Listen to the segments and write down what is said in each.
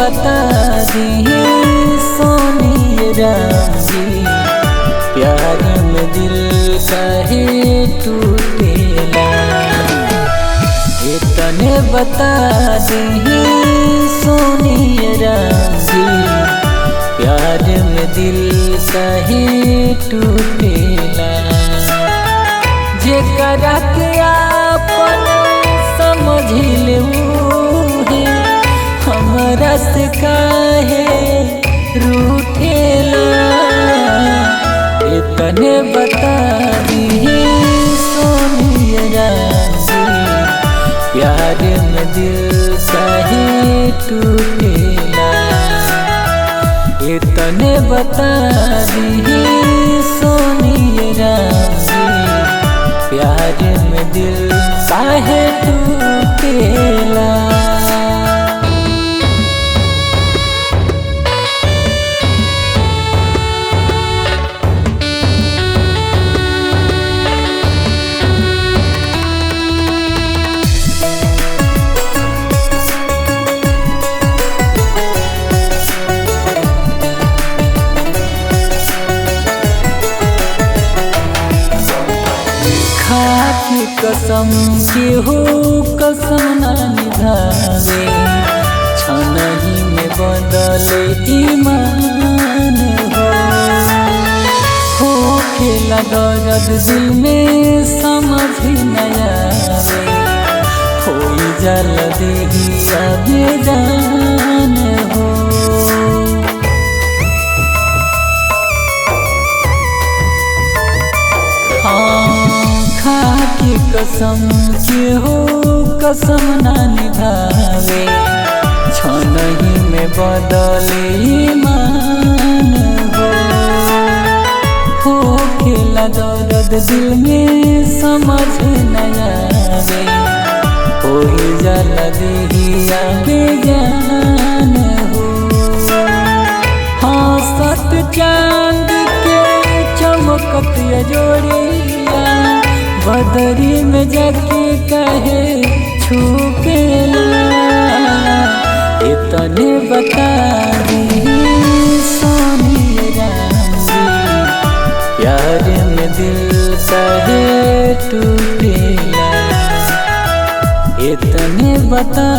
बता दिए सोनी राम जी, प्यार में दिल काहे टूटेला। इतने बता दिए सोनी राम जी, प्यार में दिल काहे टूटेला। जेकरा के आपन समझ ले हमरा से काहे रूठेला। इतने बता दिए सोनी राम जी, प्यार में दिल काहे टूटेला। इतने बता दिए सोनी राम जी, प्यार में दिल काहे टूटेला। खाकी कसम केहू कसम ना निभावे, छनही में बदले ईमान हो खेला दर्द दिल में समझ न आवे, होई जल देहिया बेजान हो। खाकी कसम केहू कसम ना निभावे, छनही में बदले ईमान हो खेला दर्द दिल में समझ न आवे, होई जल देहिया बेजान हो। हाँ सत चांद के चमकत जोड़िया, बदरी में जाके कहे छुपेला। इतने बता दिए सोनी राम जी, प्यार में दिल काहे टूटेला। इतने बता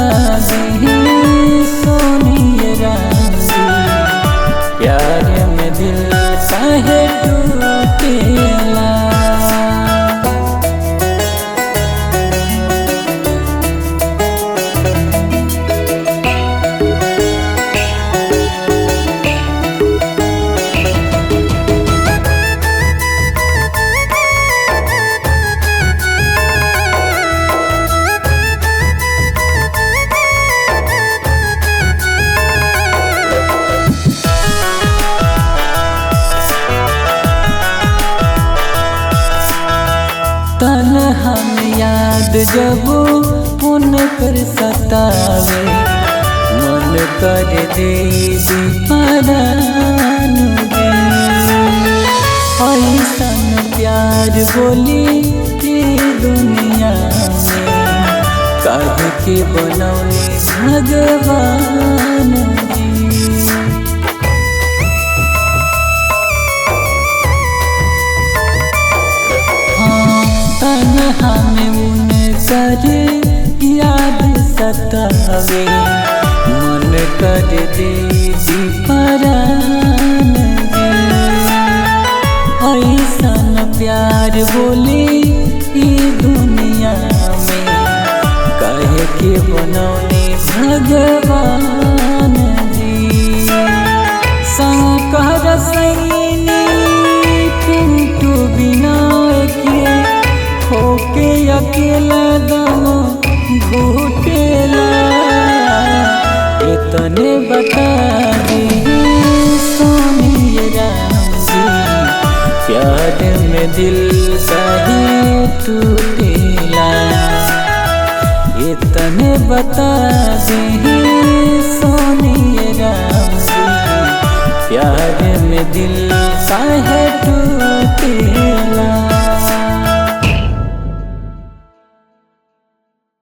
दिए सोनी राम जी, प्यार में दिल काहे टूटेला। तन्हा में याद जब पुन कर सतावे, मन कर दे दी परान दे। ऐसन प्यार बोली के दुनिया में, काहे के बनौले भगवान जी। तन्हा में उनकर याद सतावे, मन कर दे दी परान दे। ऐसन प्यार बोली ई दुनिया में, काहे के बनौले भगवान जी। शंकर सैनी पिंटू बिना के होके अकेला दम घुटेला। इतने बता दिए सोनी राम जी, प्यार में दिल काहे टूटेला। इतने बता दिए सोनी राम